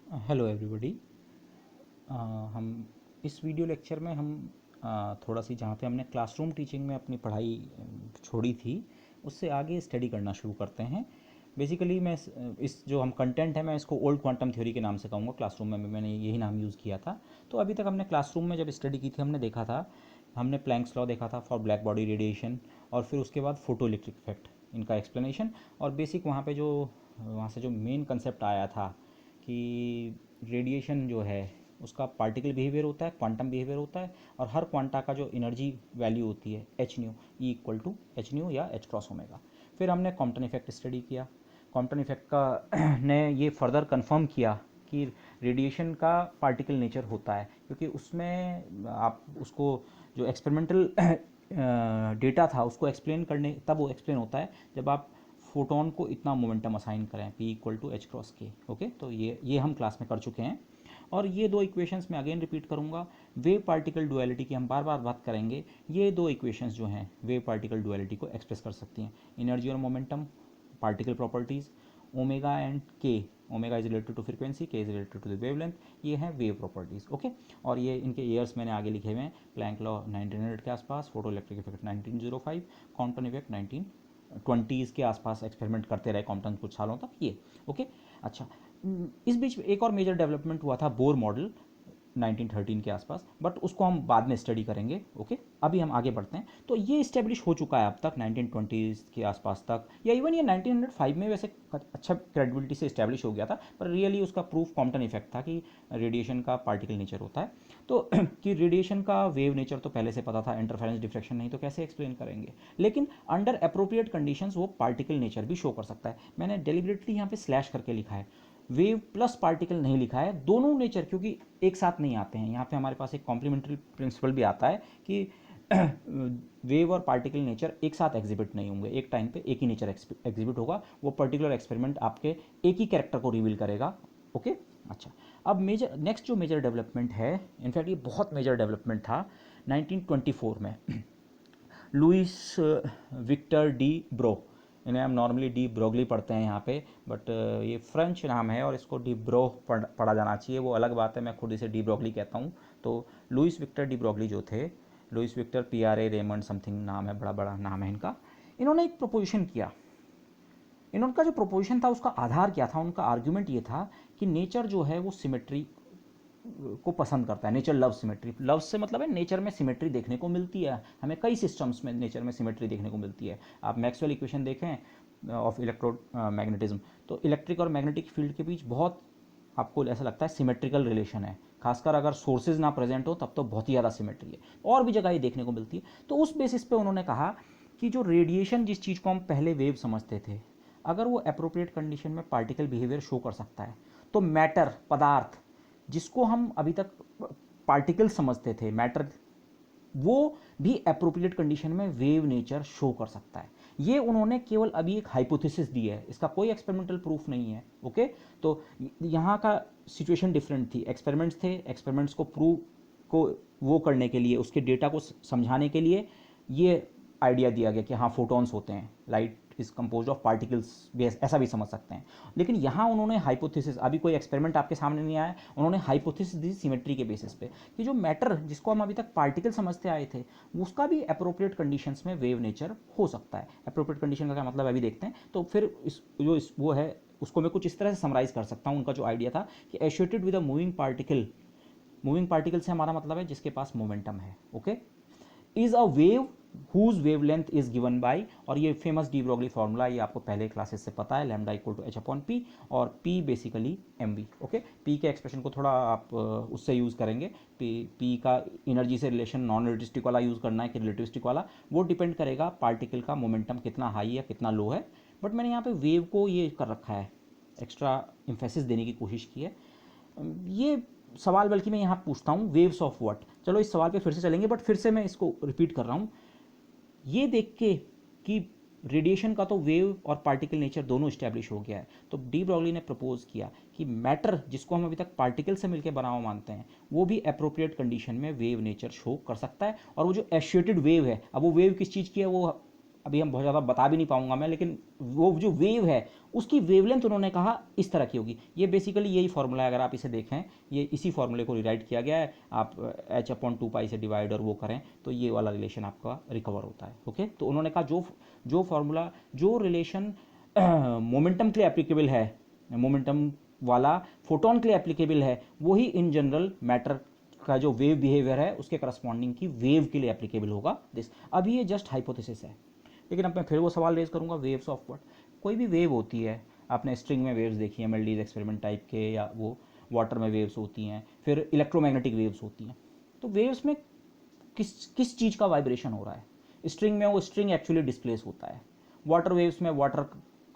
Hello everybody. हम इस video lecture में हम थोड़ा सी जहाँ पे हमने क्लासरूम टीचिंग में अपनी पढ़ाई छोड़ी थी उससे आगे स्टडी करना शुरू करते हैं। बेसिकली मैं इस जो हम कंटेंट है मैं इसको ओल्ड क्वांटम थ्योरी के नाम से कहूँगा। क्लासरूम में मैंने यही नाम यूज़ किया था। तो अभी तक हमने क्लासरूम में जब स्टडी की थी हमने देखा था, हमने प्लैंक्स लॉ देखा था फॉर ब्लैक बॉडी रेडिएशन, और फिर उसके बाद फोटो इलेक्ट्रिक इफेक्ट, इनका एक्सप्लेनेशन। और बेसिक वहाँ पे जो वहाँ से जो मेन कंसेप्ट आया था कि रेडिएशन जो है उसका पार्टिकल बिहेवियर होता है, क्वांटम बिहेवियर होता है, और हर क्वांटा का जो एनर्जी वैल्यू होती है H nu, E equal to H nu या एच क्रॉस ओमेगा। फिर हमने कॉम्पटन इफेक्ट स्टडी किया। कॉम्पटन इफेक्ट का ने ये फर्दर कंफर्म किया कि रेडिएशन का पार्टिकल नेचर होता है, क्योंकि उसमें आप उसको जो एक्सपेरिमेंटल डेटा था उसको एक्सप्लेन करने, तब वो एक्सप्लेन होता है जब आप फोटोन को इतना मोमेंटम असाइन करें, P equal to H cross K. Okay, तो ये हम क्लास में कर चुके हैं। और ये दो इक्वेशंस मैं अगेन रिपीट करूंगा। वेव पार्टिकल डुअलिटी की हम बार बार बात करेंगे। ये दो इक्वेशंस जो हैं वेव पार्टिकल डुअलिटी को एक्सप्रेस कर सकती हैं। एनर्जी और momentum, particle properties, omega and K. Omega is related to frequency, K is related to the wavelength. ये हैं वेव प्रॉपर्टीज़। ओके, और ये इनके ईयर्स मैंने आगे लिखे हुए हैं। प्लैंक लॉ 1900 के आसपास, photo electric effect 1905, quantum effect 1920s के आसपास एक्सपेरिमेंट करते रहे कॉम्पटन कुछ सालों तक ये। ओके, अच्छा, इस बीच एक और मेजर डेवलपमेंट हुआ था बोर मॉडल 1913 के आसपास, बट उसको हम बाद में स्टडी करेंगे। ओके, अभी हम आगे बढ़ते हैं। तो ये इस्टेब्लिश हो चुका है अब तक 1920s के आसपास तक, या इवन ये 1905 में वैसे अच्छा क्रेडिबिलिटी से इस्टेब्लिश हो गया था, पर रियली उसका प्रूफ कॉम्पटन इफेक्ट था कि रेडिएशन का पार्टिकल नेचर होता है। तो कि रेडिएशन का वेव नेचर तो पहले से पता था, इंटरफेरेंस डिफ्रेक्शन नहीं तो कैसे एक्सप्लेन करेंगे, लेकिन अंडर अप्रोप्रिएट कंडीशंस वो पार्टिकल नेचर भी शो कर सकता है। मैंने डेलिबरेटली यहाँ पे स्लैश करके लिखा है, वेव प्लस पार्टिकल नहीं लिखा है, दोनों नेचर क्योंकि एक साथ नहीं आते हैं। यहाँ पे हमारे पास एक कॉम्प्लीमेंट्री प्रिंसिपल भी आता है कि वेव और पार्टिकल नेचर एक साथ एग्जिबिट नहीं होंगे, एक टाइम पे एक ही नेचर एग्जिबिट होगा। वो पर्टिकुलर एक्सपेरिमेंट आपके एक ही कैरेक्टर को रिवील करेगा। ओके, अच्छा, अब मेजर नेक्स्ट जो मेजर डेवलपमेंट है, इनफैक्ट ये बहुत मेजर डेवलपमेंट था 1924 में। लुइस विक्टर डी ब्रो, इन्हें हम नॉर्मली डी ब्रोगली पढ़ते हैं यहाँ पे, बट ये फ्रेंच नाम है और इसको डी ब्रो पढ़ा जाना चाहिए, वो अलग बात है, मैं खुद इसे डी ब्रोगली कहता हूँ। तो लुइस विक्टर डी ब्रोगली जो थे, Louis Victor P R A Raymond something नाम है, बड़ा बड़ा नाम है इनका। इन्होंने एक प्रोपोजिशन किया। इनका जो प्रोपोजिशन था उसका आधार क्या था, उनका आर्ग्यूमेंट ये था कि नेचर जो है वो सिमेट्री को पसंद करता है। नेचर लव सिमेट्री, लव से मतलब है नेचर में सिमेट्री देखने को मिलती है, हमें कई सिस्टम्स में नेचर में सिमेट्री देखने को मिलती है। आप मैक्सवेल इक्वेशन देखें ऑफ इलेक्ट्रो मैग्नेटिज्म, तो इलेक्ट्रिक और मैग्नेटिक फील्ड के बीच बहुत आपको ऐसा लगता है सिमेट्रिकल रिलेशन है, खासकर अगर सोर्सेज ना प्रेजेंट हो तब तो बहुत ही ज़्यादा सिमेट्री है। और भी जगह ये देखने को मिलती है। तो उस बेसिस पे उन्होंने कहा कि जो रेडिएशन, जिस चीज़ को हम पहले वेव समझते थे, अगर वो अप्रोप्रिएट कंडीशन में पार्टिकल बिहेवियर शो कर सकता है, तो मैटर, पदार्थ, जिसको हम अभी तक पार्टिकल समझते थे, मैटर, वो भी अप्रोप्रिएट कंडीशन में वेव नेचर शो कर सकता है। ये उन्होंने केवल अभी एक हाइपोथेसिस दी है, इसका कोई एक्सपेरिमेंटल प्रूफ नहीं है। ओके, तो यहाँ का सिचुएशन डिफरेंट थी, एक्सपेरिमेंट्स थे, एक्सपेरिमेंट्स को प्रूव को वो करने के लिए, उसके डेटा को समझाने के लिए ये आइडिया दिया गया कि हाँ फोटॉन्स होते हैं, light is compose of particles, भी ऐसा भी समझ सकते हैं। लेकिन यहाँ उन्होंने हाइपोथेसिस, अभी कोई एक्सपेरिमेंट आपके सामने नहीं आया, उन्होंने हाइपोथेसिस दी सिमेट्री के बेसिस पे कि जो मैटर जिसको हम अभी तक पार्टिकल समझते आए थे, उसका भी अप्रोप्रिएट कंडीशंस में वेव नेचर हो सकता है। अप्रोप्रिएट कंडीशन का क्या मतलब अभी देखते हैं। तो फिर वो है, उसको मैं कुछ इस तरह से समराइज कर सकता हूँ। उनका जो आइडिया था कि associated with a moving particle, moving particle से हमारा मतलब है जिसके पास मोमेंटम है। Okay, is a wave whose wavelength is given by, और ये फेमस डी ब्रोगली फॉर्मूला, ये आपको पहले क्लासेस से पता है, lambda equal to H upon P, और P basically M V. Okay, P के एक्सप्रेशन को थोड़ा आप उससे यूज़ करेंगे, पी का एनर्जी से रिलेशन नॉन रिलेटिविस्टिक वाला यूज़ करना है कि रिलेटिविस्टिक वाला, वो डिपेंड करेगा पार्टिकल का मोमेंटम कितना हाई या कितना लो है। बट मैंने यहाँ पे वेव को ये कर रखा है, एक्स्ट्रा इम्फेसिस देने की कोशिश की है। ये सवाल बल्कि मैं यहाँ पूछता हूँ, वेव्स ऑफ व्हाट। चलो इस सवाल पे फिर से चलेंगे, बट फिर से मैं इसको रिपीट कर रहा हूँ। ये देख के कि रेडिएशन का तो वेव और पार्टिकल नेचर दोनों इस्टेब्लिश हो गया है, तो डी ब्रॉगली ने प्रपोज किया कि मैटर जिसको हम अभी तक पार्टिकल से मिलकर बना हुआ मानते हैं, वो भी अप्रोप्रिएट कंडीशन में वेव नेचर शो कर सकता है। और वो जो एसोसिएटेड वेव है, अब वो वेव किस चीज़ की है, वो अभी हम बहुत ज़्यादा बता भी नहीं पाऊंगा मैं, लेकिन वो जो वेव है उसकी वेवलेंथ उन्होंने कहा इस तरह की होगी। ये बेसिकली यही फॉर्मूला है, अगर आप इसे देखें ये इसी फॉर्मूले को रिराइट किया गया है। आप h/2 से डिवाइड और वो करें तो ये वाला रिलेशन आपका रिकवर होता है। ओके, तो उन्होंने कहा जो फॉर्मूला, जो रिलेशन मोमेंटम के लिए एप्लीकेबल है, मोमेंटम वाला फोटोन के लिए एप्लीकेबल है, वही इन जनरल मैटर का जो वेव बिहेवियर है उसके करस्पॉन्डिंग की वेव के लिए एप्लीकेबल होगा दिस। अभी ये जस्ट हाइपोथेसिस है, लेकिन अब मैं फिर वो सवाल रेज करूंगा, वेव्स ऑफ व्हाट। कोई भी वेव होती है, आपने स्ट्रिंग में वेव्स देखी है मेल्डीज एक्सपेरिमेंट टाइप के, या वो वाटर में वेव्स होती हैं, फिर इलेक्ट्रोमैग्नेटिक वेव्स होती हैं। तो वेव्स में किस चीज़ का वाइब्रेशन हो रहा है? स्ट्रिंग में वो स्ट्रिंग एक्चुअली डिस्प्लेस होता है, वाटर वेव्स में वाटर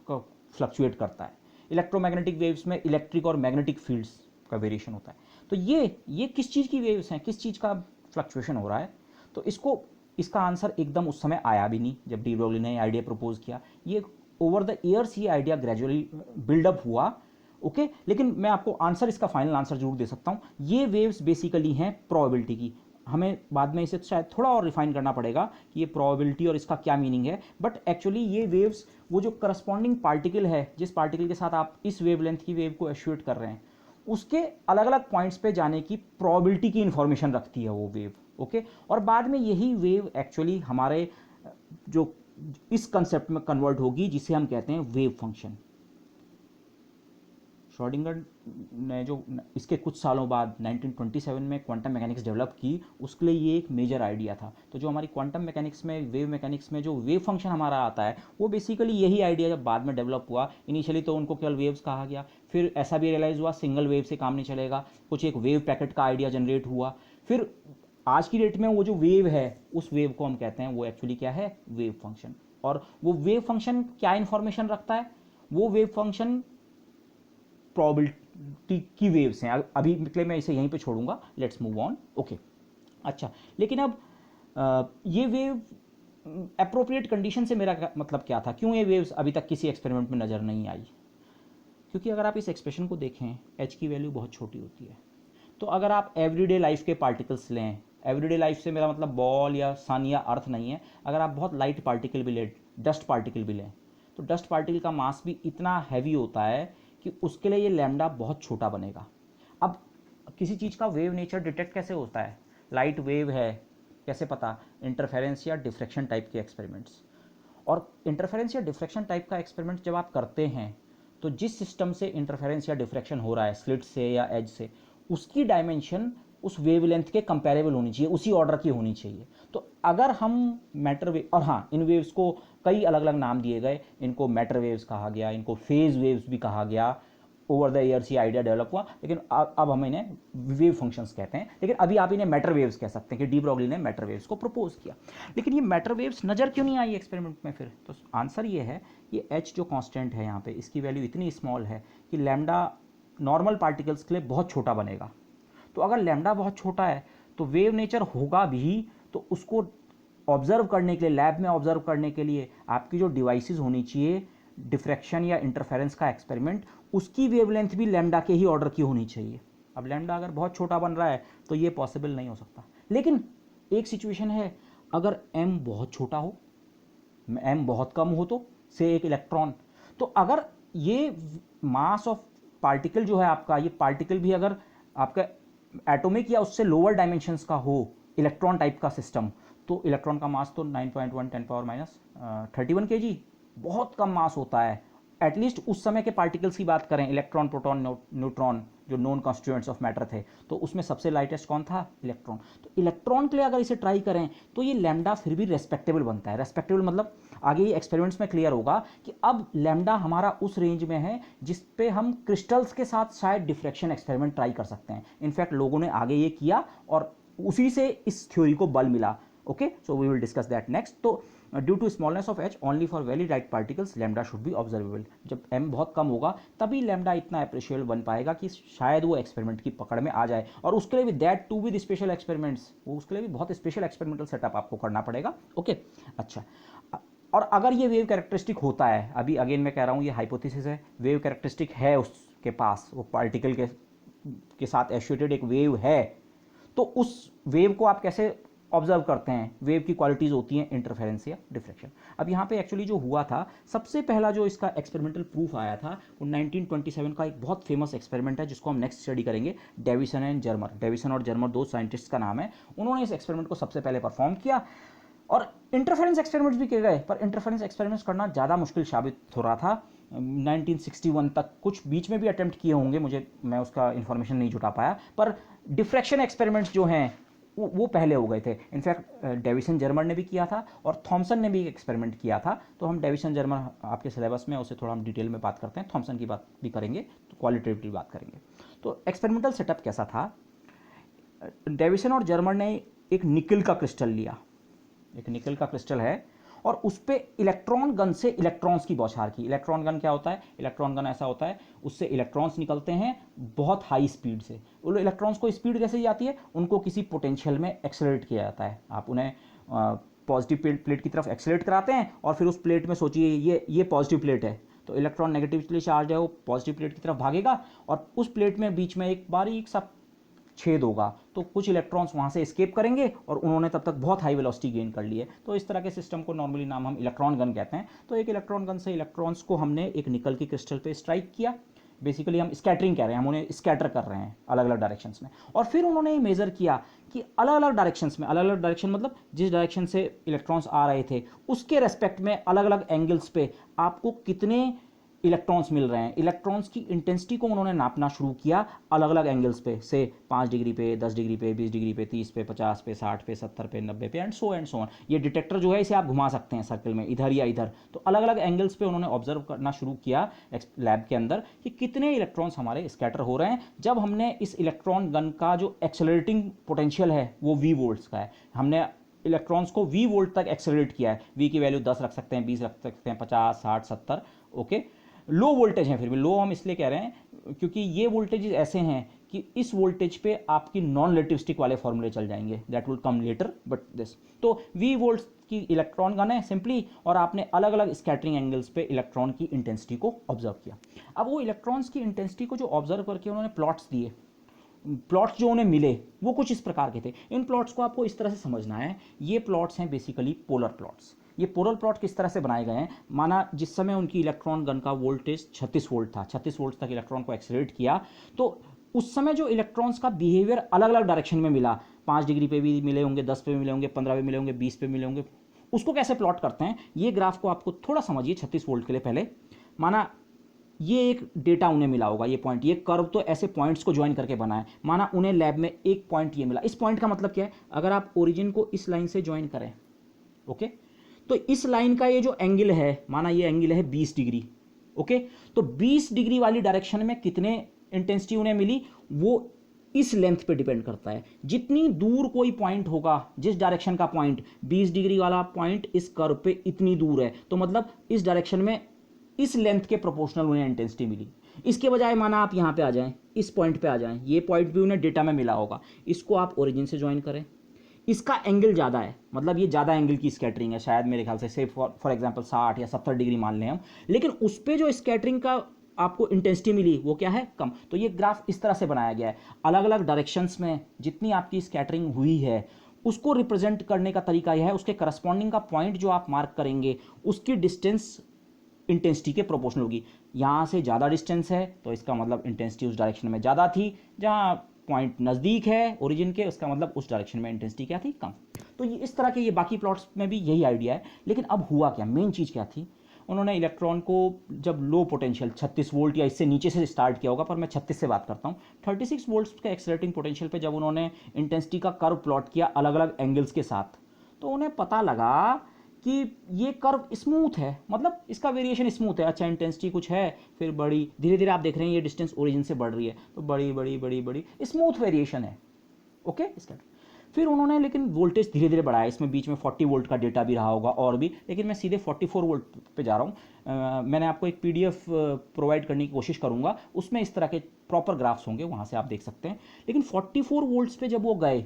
का फ्लक्चुएट करता है, इलेक्ट्रोमैग्नेटिक वेव्स में इलेक्ट्रिक और मैग्नेटिक फील्ड्स का वेरिएशन होता है। तो ये किस चीज़ की वेव्स हैं, किस चीज़ का फ्लक्चुएशन हो रहा है? तो इसका आंसर एकदम उस समय आया भी नहीं जब डी ब्रोगली ने आइडिया प्रपोज किया। ये ओवर द ईयर्स ये आइडिया ग्रेजुअली बिल्डअप हुआ। ओके, लेकिन मैं आपको आंसर, इसका फाइनल आंसर जरूर दे सकता हूँ। ये वेव्स बेसिकली हैं प्रोबेबिलिटी की। हमें बाद में इसे शायद थोड़ा और रिफाइन करना पड़ेगा कि ये प्रोबेबिलिटी और इसका क्या मीनिंग है, बट एक्चुअली ये वेव्स, वो जो करस्पॉन्डिंग पार्टिकल है, जिस पार्टिकल के साथ आप इस वेवलेंथ की वेव को एसोसिएट कर रहे हैं, उसके अलग अलग पॉइंट्स पे जाने की प्रोबेबिलिटी की इंफॉर्मेशन रखती है वो वेव। ओके, और बाद में यही वेव एक्चुअली हमारे जो इस कंसेप्ट में कन्वर्ट होगी जिसे हम कहते हैं वेव फंक्शन। श्रोडिंगर ने जो इसके कुछ सालों बाद 1927 में क्वांटम मैकेनिक्स डेवलप की, उसके लिए ये एक मेजर आइडिया था। तो जो हमारी क्वांटम मैकेनिक्स में, वेव मैकेनिक्स में जो वेव फंक्शन हमारा आता है, वो बेसिकली यही आइडिया जब बाद में डेवलप हुआ। इनिशियली तो उनको केवल वेव्स कहा गया, फिर ऐसा भी रियलाइज़ हुआ सिंगल वेव से काम नहीं चलेगा, कुछ एक वेव पैकेट का आइडिया जनरेट हुआ। फिर आज की डेट में वो जो वेव है, उस वेव को हम कहते हैं, वो एक्चुअली क्या है, वेव फंक्शन। और वो वेव फंक्शन क्या इन्फॉर्मेशन रखता है? वो वेव फंक्शन प्रोबेबिलिटी की वेव्स हैं। अभी के लिए मैं इसे यहीं पे छोड़ूंगा, लेट्स मूव ऑन। ओके, अच्छा, लेकिन अब ये वेव अप्रोप्रिएट कंडीशन से मेरा मतलब क्या था? क्यों ये वेव्स अभी तक किसी एक्सपेरिमेंट में नज़र नहीं आई? क्योंकि अगर आप इस एक्सप्रेशन को देखें, एच की वैल्यू बहुत छोटी होती है। तो अगर आप एवरीडे लाइफ के पार्टिकल्स लें, एवरीडे लाइफ से मेरा मतलब बॉल या सन या अर्थ नहीं है, अगर आप बहुत लाइट पार्टिकल भी लें, डस्ट पार्टिकल भी लें, तो डस्ट पार्टिकल का मास भी इतना हैवी होता है कि उसके लिए ये लैम्डा बहुत छोटा बनेगा। अब किसी चीज़ का वेव नेचर डिटेक्ट कैसे होता है? लाइट वेव है, कैसे पता? इंटरफेरेंस या डिफ्रैक्शन टाइप के एक्सपेरिमेंट्स। और इंटरफेरेंस या डिफ्रैक्शन टाइप का एक्सपेरिमेंट जब आप करते हैं, तो जिस सिस्टम से इंटरफेरेंस या डिफ्रैक्शन हो रहा है, स्लिट से या एज से, उसकी डायमेंशन उस वेवलेंथ के कंपेरेबल होनी चाहिए, उसी ऑर्डर की होनी चाहिए। तो अगर हम मैटर वेव, और हाँ, इन वेव्स को कई अलग अलग नाम दिए गए, इनको मैटर वेव्स कहा गया, इनको फेज वेव्स भी कहा गया। ओवर द ईयर्स ये आइडिया डेवलप हुआ, लेकिन अब हम इन्हें वेव फंक्शंस कहते हैं। लेकिन अभी आप इन्हें मैटर वेव्स कह सकते हैं कि डी ब्रोगली ने मैटर वेव्स को प्रपोज किया। लेकिन ये मैटर वेव्स नज़र क्यों नहीं आई एक्सपेरिमेंट में फिर? तो आंसर ये है, ये एच जो कांस्टेंट है यहाँ पे, इसकी वैल्यू इतनी स्मॉल है कि लैम्डा नॉर्मल पार्टिकल्स के लिए बहुत छोटा बनेगा। तो अगर लैम्डा बहुत छोटा है तो वेव नेचर होगा भी, तो उसको ऑब्जर्व करने के लिए, लैब में ऑब्जर्व करने के लिए आपकी जो डिवाइसेस होनी चाहिए, डिफ्रैक्शन या इंटरफेरेंस का एक्सपेरिमेंट, उसकी वेवलेंथ भी लैम्डा के ही ऑर्डर की होनी चाहिए। अब लैम्डा अगर बहुत छोटा बन रहा है तो ये पॉसिबल नहीं हो सकता। लेकिन एक सिचुएशन है, अगर m बहुत छोटा हो, m बहुत कम हो, तो से एक इलेक्ट्रॉन, तो अगर ये मास ऑफ पार्टिकल जो है आपका, ये पार्टिकल भी अगर आपका एटॉमिक या उससे लोअर डायमेंशंस का हो, इलेक्ट्रॉन टाइप का सिस्टम, तो इलेक्ट्रॉन का मास तो 9.1 10⁻³ kg, बहुत कम मास होता है। एटलीस्ट उस समय के पार्टिकल्स की बात करें, इलेक्ट्रॉन, प्रोटॉन, न्यूट्रॉन, जो नॉन कॉन्स्टिट्यूएंट्स ऑफ मैटर थे, तो उसमें सबसे लाइटेस्ट कौन था? इलेक्ट्रॉन। तो इलेक्ट्रॉन के लिए अगर इसे ट्राई करें तो ये लैम्डा फिर भी रेस्पेक्टेबल बनता है। रेस्पेक्टेबल मतलब आगे ये एक्सपेरिमेंट्स में क्लियर होगा कि अब लैम्डा हमारा उस रेंज में है जिस पे हम क्रिस्टल्स के साथ शायद डिफ्रैक्शन एक्सपेरिमेंट ट्राई कर सकते हैं। इनफैक्ट लोगों ने आगे ये किया और उसी से इस थ्योरी को बल मिला। Okay, so we will discuss that next. तो due to smallness of H only for very light particles lambda should be observable. जब एम बहुत कम होगा तभी लैम्डा इतना अप्रिशिएबल बन पाएगा कि शायद वो एक्सपेरिमेंट की पकड़ में आ जाए। और उसके लिए भी that too with special experiments, वो उसके लिए भी बहुत स्पेशल एक्सपेरिमेंटल सेटअप आपको करना पड़ेगा। ओके, अच्छा, और अगर ये वेव कैरेक्टरिस्टिक होता है, अभी अगेन मैं कह रहा हूँ ये हाइपोथेसिस है, वेव कैरेक्टरिस्टिक है उसके पास, वो पार्टिकल के साथ एसोसिएटेड एक वेव है, तो उस वेव को आप कैसे ऑब्जर्व करते हैं वेव की क्वालिटीज़ होती हैं इंटरफेरेंस या डिफ्रेक्शन। अब यहाँ पे एक्चुअली जो हुआ था, सबसे पहला जो इसका एक्सपेरिमेंटल प्रूफ आया था वो 1927 का एक बहुत फेमस एक्सपेरिमेंट है जिसको हम नेक्स्ट स्टडी करेंगे, डेविसन एंड जर्मर। डेविसन और जर्मर दो साइंटिस्ट का नाम है। उन्होंने इस एक्सपेरिमेंट को सबसे पहले परफॉर्म किया और इंटरफेरेंस एक्सपेरिमेंट्स भी किए गए, पर इंटरफेरेंस एक्सपेरिमेंट्स करना ज़्यादा मुश्किल साबित हो रहा था। 1961 तक कुछ बीच में भी अटेम्प्ट किए होंगे, मैं उसका इन्फॉर्मेशन नहीं जुटा पाया, पर डिफ्रैक्शन एक्सपेरिमेंट्स जो हैं वो पहले हो गए थे। इनफैक्ट डेविसन जर्मर ने भी किया था और थॉमसन ने भी एक एक्सपेरिमेंट किया था। तो हम डेविसन जर्मर आपके सिलेबस में उसे थोड़ा हम डिटेल में बात करते हैं, थॉमसन की बात भी करेंगे, तो क्वालिटेटिव बात करेंगे। तो एक्सपेरिमेंटल सेटअप कैसा था, डेविसन और जर्मर ने एक निकल का क्रिस्टल लिया, एक निकल का क्रिस्टल है, और उस पर इलेक्ट्रॉन गन से इलेक्ट्रॉन्स की बौछार की। इलेक्ट्रॉन गन क्या होता है, इलेक्ट्रॉन गन ऐसा होता है उससे इलेक्ट्रॉन्स निकलते हैं बहुत हाई स्पीड से। वो इलेक्ट्रॉन्स को स्पीड कैसे जाती है, उनको किसी पोटेंशियल में एक्सेलरेट किया जाता है। आप उन्हें पॉजिटिव प्लेट की तरफ एक्सेलरेट कराते हैं और फिर उस प्लेट में सोचिए ये पॉजिटिव प्लेट है, तो इलेक्ट्रॉन नेगेटिवली चार्ज है, वो पॉजिटिव प्लेट की तरफ भागेगा और उस प्लेट में बीच में एक बारीक सा छेद होगा, तो कुछ इलेक्ट्रॉन्स वहाँ से एस्केप करेंगे और उन्होंने तब तक बहुत हाई वेलोसिटी गेन कर ली है। तो इस तरह के सिस्टम को नॉर्मली नाम हम इलेक्ट्रॉन गन कहते हैं। तो एक इलेक्ट्रॉन गन से इलेक्ट्रॉन्स को हमने एक निकल की क्रिस्टल पे स्ट्राइक किया। बेसिकली हम स्कैटरिंग कह रहे हैं, हम उन्हें स्कैटर कर रहे हैं अलग अलग डायरेक्शंस में। और फिर उन्होंने ये मेज़र किया कि अलग अलग डायरेक्शंस में, अलग अलग डायरेक्शन मतलब जिस डायरेक्शन से इलेक्ट्रॉन्स आ रहे थे उसके रेस्पेक्ट में अलग अलग एंगल्स पे आपको कितने इलेक्ट्रॉन्स मिल रहे हैं। इलेक्ट्रॉन्स की इंटेंसिटी को उन्होंने नापना शुरू किया अलग अलग एंगल्स पे, से 5 डिग्री पे, 10 डिग्री पे, 20 डिग्री पे, 30 पे, 50 पे, 60 पे, 70 पे, 90 पे, एंड सो ऑन। ये डिटेक्टर जो है इसे आप घुमा सकते हैं सर्कल में, इधर या इधर। तो अलग अलग एंगल्स पे उन्होंने ऑब्जर्व करना शुरू किया लैब के अंदर कि कितने इलेक्ट्रॉन्स हमारे स्कैटर हो रहे हैं। जब हमने इस इलेक्ट्रॉन गन का जो एक्सेलरेटिंग पोटेंशियल है वो V वोल्ट्स का है, हमने इलेक्ट्रॉन्स को V वोल्ट तक एक्सेलरेट किया है। V की वैल्यू 10 रख सकते हैं, 20 रख सकते हैं, 50, 60, 70, ओके। लो वोल्टेज हैं, फिर भी लो हम इसलिए कह रहे हैं क्योंकि ये वोल्टेज ऐसे हैं कि इस वोल्टेज पे आपकी नॉन रिलेटिविस्टिक वाले फॉर्मूले चल जाएंगे, that will come later, but this. तो V वोल्ट्स की इलेक्ट्रॉन गन है सिंपली, और आपने अलग अलग स्कैटरिंग एंगल्स पे इलेक्ट्रॉन की इंटेंसिटी को ऑब्जर्व किया। अब वो इलेक्ट्रॉन्स की इंटेंसिटी को जो ऑब्जर्व करके उन्होंने प्लॉट्स दिए, प्लॉट्स जो उन्हें मिले वो कुछ इस प्रकार के थे। इन प्लॉट्स को आपको इस तरह से समझना है, ये प्लॉट्स हैं बेसिकली पोलर प्लॉट्स। ये पोलर प्लॉट किस तरह से बनाए गए हैं, माना जिस समय उनकी इलेक्ट्रॉन गन का वोल्टेज 36 वोल्ट था, 36 वोल्ट तक इलेक्ट्रॉन को एक्सेलरेट किया, तो उस समय जो इलेक्ट्रॉन्स का बिहेवियर अलग अलग डायरेक्शन में मिला, 5 डिग्री पे भी मिले होंगे, 10 पे भी मिले होंगे, 15 पे मिले होंगे, 20 पे मिले होंगे, उसको कैसे प्लॉट करते हैं ये ग्राफ को आपको थोड़ा समझिए। 36 वोल्ट के लिए पहले माना ये एक डेटा उन्हें मिला होगा, ये पॉइंट, ये कर्व तो ऐसे पॉइंट्स को ज्वाइन करके बना है। माना उन्हें लैब में एक पॉइंट ये मिला, इस पॉइंट का मतलब क्या है, अगर आप ओरिजिन को इस लाइन से ज्वाइन करें, ओके, तो इस लाइन का ये जो एंगल है, माना ये एंगल है 20 डिग्री, ओके, तो 20 डिग्री वाली डायरेक्शन में कितने इंटेंसिटी उन्हें मिली वो इस लेंथ पे डिपेंड करता है। जितनी दूर कोई पॉइंट होगा, जिस डायरेक्शन का पॉइंट, 20 डिग्री वाला पॉइंट इस कर्व पे इतनी दूर है, तो मतलब इस डायरेक्शन में इस लेंथ के प्रोपोर्शनल उन्हें इंटेंसिटी मिली। इसके बजाय माना आप यहाँ पे आ जाएं, इस पॉइंट पे आ जाएं, ये पॉइंट भी उन्हें डेटा में मिला होगा, इसको आप ओरिजिन से ज्वाइन करें, इसका एंगल ज़्यादा है, मतलब ये ज़्यादा एंगल की स्कैटरिंग है, शायद मेरे ख्याल से फॉर एग्जांपल 60 या 70 डिग्री मान लें हम, लेकिन उस पर जो स्कैटरिंग का आपको इंटेंसिटी मिली वो क्या है, कम। तो ये ग्राफ इस तरह से बनाया गया है, अलग अलग डायरेक्शंस में जितनी आपकी स्कैटरिंग हुई है उसको रिप्रेजेंट करने का तरीका यह है, उसके करस्पॉन्डिंग का पॉइंट जो आप मार्क करेंगे उसकी डिस्टेंस इंटेंसिटी के प्रोपोर्शनल होगी। यहाँ से ज़्यादा डिस्टेंस है तो इसका मतलब इंटेंसिटी उस डायरेक्शन में ज़्यादा थी, जहाँ पॉइंट नज़दीक है ओरिजिन के उसका मतलब उस डायरेक्शन में इंटेंसिटी क्या थी, कम। तो ये इस तरह के ये बाकी प्लॉट्स में भी यही आइडिया है। लेकिन अब हुआ क्या, मेन चीज़ क्या थी, उन्होंने इलेक्ट्रॉन को जब लो पोटेंशियल 36 वोल्ट या इससे नीचे से स्टार्ट किया होगा, पर मैं 36 से बात करता हूँ, 36 वोल्ट्स के एक्सेलरेटिंग पोटेंशियल पे जब उन्होंने इंटेंसिटी का कर्व प्लॉट किया अलग अलग एंगल्स के साथ, तो उन्हें पता लगा कि ये कर्व स्मूथ है, मतलब इसका वेरिएशन स्मूथ है। अच्छा, इंटेंसिटी कुछ है, फिर बड़ी धीरे धीरे आप देख रहे हैं ये डिस्टेंस ओरिजिन से बढ़ रही है, तो बड़ी बड़ी बड़ी बड़ी स्मूथ वेरिएशन है, ओके इसका। फिर उन्होंने लेकिन वोल्टेज धीरे धीरे बढ़ाया, इसमें बीच में 40 वोल्ट का डेटा भी रहा होगा और भी, लेकिन मैं सीधे 44 वोल्ट पे जा रहा हूँ। मैंने आपको एक PDF प्रोवाइड करने की कोशिश करूँगा, उसमें इस तरह के प्रॉपर ग्राफ्स होंगे, वहाँ से आप देख सकते हैं। लेकिन 44 वोल्ट्स पे जब वो गए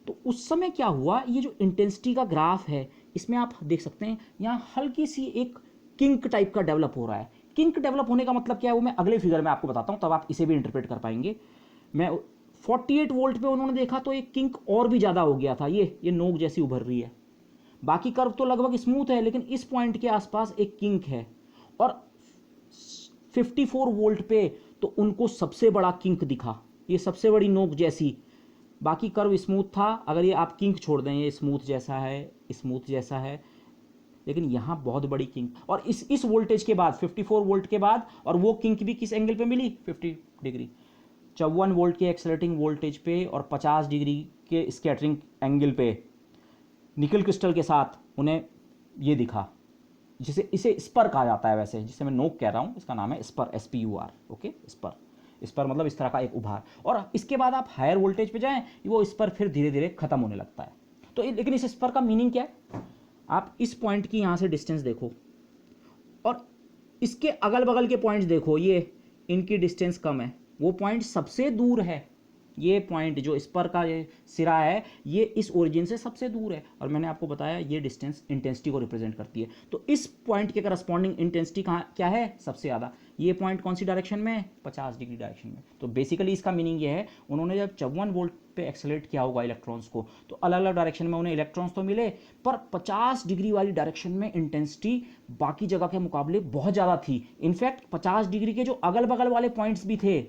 तो उस समय क्या हुआ, ये जो इंटेंसिटी का ग्राफ है इसमें आप देख सकते हैं यहाँ हल्की सी एक किंक टाइप का डेवलप हो रहा है। किंक डेवलप होने का मतलब क्या है वो मैं अगले फिगर में आपको बताता हूँ, तब आप इसे भी इंटरप्रेट कर पाएंगे। मैं 48 वोल्ट पे उन्होंने देखा तो एक किंक और भी ज़्यादा हो गया था, ये नोक जैसी उभर रही है। बाकी कर्व तो लगभग स्मूथ है, लेकिन इस पॉइंट के आसपास एक किंक है। और 54 वोल्ट पे तो उनको सबसे बड़ा किंक दिखा, ये सबसे बड़ी नोक जैसी। बाकी कर्व स्मूथ था, अगर ये आप किंक छोड़ दें, ये स्मूथ जैसा है, स्मूथ जैसा है, लेकिन यहाँ बहुत बड़ी किंक। और इस वोल्टेज के बाद 54 वोल्ट के बाद, और वो किंक भी किस एंगल पे मिली, 50 डिग्री, 54 वोल्ट के एक्सेलरेटिंग वोल्टेज पे और 50 डिग्री के स्कैटरिंग एंगल पे निकल क्रिस्टल के साथ उन्हें ये दिखा, जिसे इसे स्पर कहा जाता है। वैसे जिसे मैं नोक कह रहा हूँ, इसका नाम है spur, SPUR। Okay, spur, spur मतलब इस तरह का एक उभार। और इसके बाद आप हायर वोल्टेज पे जाएं, वो स्पर फिर धीरे धीरे खत्म होने लगता है। तो लेकिन इस स्पर का मीनिंग क्या है, आप इस पॉइंट की यहाँ से डिस्टेंस देखो और इसके अगल बगल के पॉइंट्स देखो, ये इनकी डिस्टेंस कम है, वो पॉइंट सबसे दूर है। ये पॉइंट जो स्पर का ये सिरा है, ये इस ओरिजिन से सबसे दूर है। और मैंने आपको बताया ये डिस्टेंस इंटेंसिटी को रिप्रेजेंट करती है। तो इस पॉइंट के करस्पॉन्डिंग इंटेंसिटी कहाँ क्या है, सबसे ज़्यादा। ये पॉइंट कौन सी डायरेक्शन में है, 50 डिग्री डायरेक्शन में। तो बेसिकली इसका मीनिंग ये है, उन्होंने जब 54 वोल्ट पे एक्सेलरेट किया होगा इलेक्ट्रॉन्स को, तो अलग अलग डायरेक्शन में उन्हें इलेक्ट्रॉन्स तो मिले, पर 50 डिग्री वाली डायरेक्शन में इंटेंसिटी बाकी जगह के मुकाबले बहुत ज़्यादा थी। इनफैक्ट 50 डिग्री के जो अगल बगल वाले पॉइंट्स भी थे,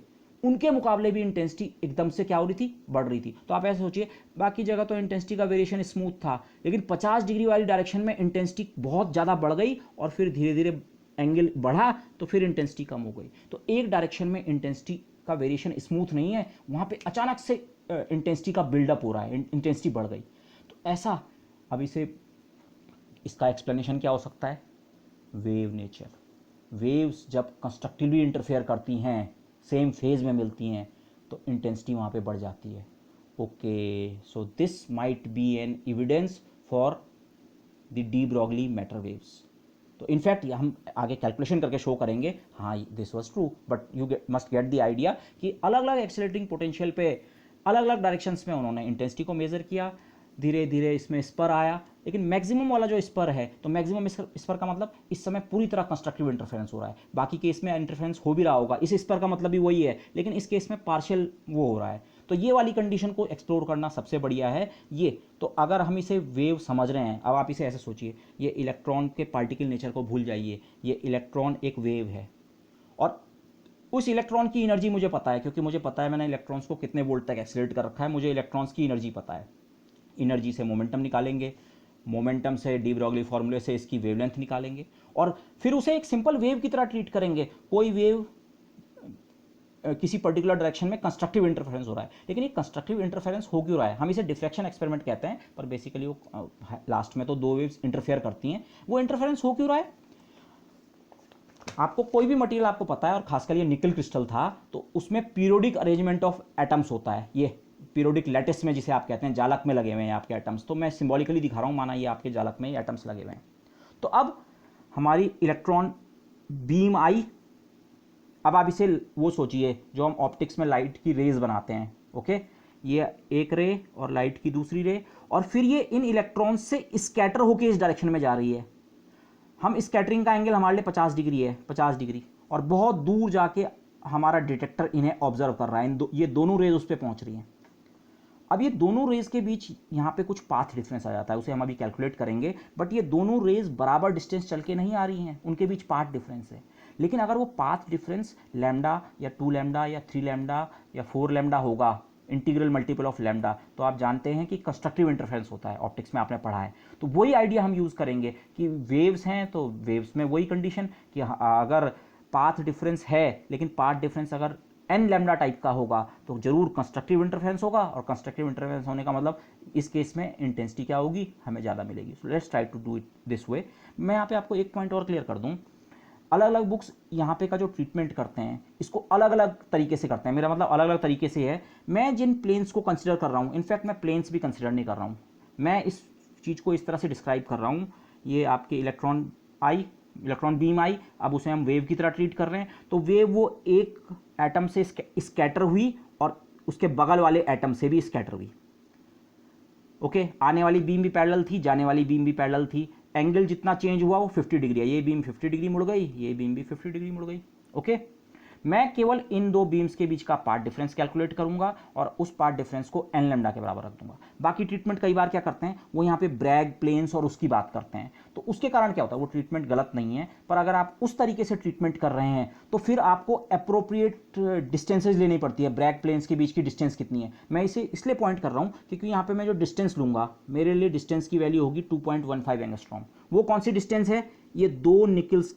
उनके मुकाबले भी इंटेंसिटी एकदम से क्या हो रही थी, बढ़ रही थी। तो आप ऐसे सोचिए, बाकी जगह तो इंटेंसिटी का वेरिएशन स्मूथ था, लेकिन 50 डिग्री वाली डायरेक्शन में इंटेंसिटी बहुत ज़्यादा बढ़ गई, और फिर धीरे धीरे एंगल बढ़ा तो फिर इंटेंसिटी कम हो गई। तो एक डायरेक्शन में इंटेंसिटी का वेरिएशन स्मूथ नहीं है, वहाँ पे अचानक से इंटेंसिटी का बिल्डअप हो रहा है, इंटेंसिटी बढ़ गई। तो ऐसा, अब इसे, इसका एक्सप्लेनेशन क्या हो सकता है, वेव नेचर। वेव्स जब कंस्ट्रक्टिवली इंटरफेयर करती हैं, सेम फेज में मिलती हैं, तो इंटेंसिटी वहाँ पे बढ़ जाती है। Okay, so this might be an evidence for the de Broglie matter waves. तो इनफैक्ट हम आगे कैलकुलेशन करके शो करेंगे, हाँ this was true, but you must get the idea कि अलग अलग एक्सेलरेटिंग पोटेंशियल पे अलग अलग डायरेक्शंस में उन्होंने इंटेंसिटी को मेज़र किया। धीरे धीरे इसमें स्पर आया, लेकिन मैक्सिमम वाला जो स्पर है, तो मैक्सिमम स्पर का मतलब इस समय पूरी तरह कंस्ट्रक्टिव इंटरफेरेंस हो रहा है। बाकी केस में इंटरफेरेंस हो भी रहा होगा, इस स्पर का मतलब भी वही है, लेकिन इस केस में पार्शियल वो हो रहा है। तो ये वाली कंडीशन को एक्सप्लोर करना सबसे बढ़िया है ये। तो अगर हम इसे वेव समझ रहे हैं, अब आप इसे ऐसे सोचिए, ये इलेक्ट्रॉन के पार्टिकल नेचर को भूल जाइए, ये इलेक्ट्रॉन एक वेव है, और उस इलेक्ट्रॉन की एनर्जी मुझे पता है, क्योंकि मुझे पता है मैंने इलेक्ट्रॉन्स को कितने वोल्ट तक एक्सेलरेट कर रखा है, मुझे इलेक्ट्रॉन्स की एनर्जी पता है। एनर्जी से मोमेंटम निकालेंगे, मोमेंटम से डी ब्रॉगली फार्मूले से इसकी वेवलेंथ निकालेंगे, और फिर उसे एक सिंपल वेव की तरह ट्रीट करेंगे। कोई वेव किसी पर्टिकुलर डायरेक्शन में कंस्ट्रक्टिव इंटरफेरेंस हो रहा है, लेकिन ये कंस्ट्रक्टिव इंटरफेरेंस हो क्यों रहा है, हम इसे डिफ्रैक्शन एक्सपेरिमेंट कहते हैं, पर बेसिकली वो लास्ट में तो दो वेव्स इंटरफेयर करती हैं। वो इंटरफेरेंस हो क्यों रहा है, आपको कोई भी मटेरियल आपको पता है, और खासकर ये निकल क्रिस्टल था, तो उसमें पीरियोडिक अरेंजमेंट ऑफ एटम्स होता है। ये पीरियोडिक लैटिस में जिसे आप कहते हैं, जालक में लगे हुए हैं आपके एटम्स। तो मैं सिंबॉलिकली दिखा रहा हूँ, माना ये आपके जालक में एटम्स लगे हुए हैं। तो अब हमारी इलेक्ट्रॉन बीम आई। अब आप इसे वो सोचिए जो हम ऑप्टिक्स में लाइट की रेज बनाते हैं। ओके, ये एक रे और लाइट की दूसरी रे, और फिर ये इन इलेक्ट्रॉन से स्कैटर होकर इस डायरेक्शन में जा रही है। हम स्कैटरिंग का एंगल हमारे लिए 50 डिग्री है, 50 डिग्री, और बहुत दूर जाके हमारा डिटेक्टर इन्हें ऑब्जर्व कर रहा है। ये दोनों रेज उस पर पहुंच रही हैं। अब ये दोनों रेज के बीच यहाँ पे कुछ पाथ डिफरेंस आ जाता है, उसे हम अभी कैलकुलेट करेंगे। बट ये दोनों रेज बराबर डिस्टेंस चल के नहीं आ रही हैं, उनके बीच पाथ डिफरेंस है। लेकिन अगर वो पाथ डिफरेंस लैम्डा या 2 लैम्डा या 3 लैम्डा या 4 लैम्डा होगा, इंटीग्रल मल्टीपल ऑफ लैम्डा, तो आप जानते हैं कि कंस्ट्रक्टिव इंटरफेरेंस होता है, ऑप्टिक्स में आपने पढ़ा है। तो वही आइडिया हम यूज़ करेंगे कि वेव्स हैं तो वेव्स में वही कंडीशन कि अगर पाथ डिफरेंस है, लेकिन पाथ डिफरेंस अगर एन लैम्डा टाइप का होगा, तो जरूर कंस्ट्रक्टिव इंटरफेरेंस होगा, और कंस्ट्रक्टिव इंटरफेरेंस होने का मतलब इस केस में इंटेंसिटी क्या होगी, हमें ज़्यादा मिलेगी। So let's try to do it this way. मैं यहाँ पे आपको एक पॉइंट और क्लियर कर दूँ, अलग अलग बुक्स यहाँ पे का जो ट्रीटमेंट करते हैं, इसको अलग अलग तरीके से करते हैं। मेरा मतलब अलग अलग तरीके से है। मैं जिन प्लेन्स को कंसिडर कर रहा हूँ, इनफैक्ट मैं प्लेन्स भी कंसिडर नहीं कर रहा हूँ, मैं इस चीज़ को इस तरह से डिस्क्राइब कर रहा हूँ। ये आपके इलेक्ट्रॉन बीम आई, अब उसे हम वेव की तरह ट्रीट कर रहे हैं। तो वेव वो एक एटम से स्कैटर हुई, और उसके बगल वाले एटम से भी स्कैटर हुई। ओके, आने वाली बीम भी पैरेलल थी, जाने वाली बीम भी पैरेलल थी। एंगल जितना चेंज हुआ वो 50 डिग्री है, ये बीम 50 डिग्री मुड़ गई, ये बीम भी 50 डिग्री मुड़ गई। ओके, मैं केवल इन दो बीम्स के बीच का पार्ट डिफरेंस कैलकुलेट करूंगा और उस पार्ट डिफरेंस को एन लेमडा के बराबर रख दूंगा। बाकी ट्रीटमेंट कई बार क्या करते हैं, वो यहाँ पे ब्रैग प्लेन्स और उसकी बात करते हैं, तो उसके कारण क्या होता है, वो ट्रीटमेंट गलत नहीं है, पर अगर आप उस तरीके से ट्रीटमेंट कर रहे हैं तो फिर आपको अप्रोप्रिएट डिस्टेंसेज लेनी पड़ती है। ब्रैग प्लेन्स के बीच की डिस्टेंस कितनी है, मैं इसे इसलिए पॉइंट कर रहा हूँ क्योंकि यहाँ पे मैं जो डिस्टेंस लूंगा मेरे लिए डिस्टेंस की वैल्यू होगी 2.15 एंगस्ट्रॉम। वो कौन सी डिस्टेंस है, ये दो निकल्स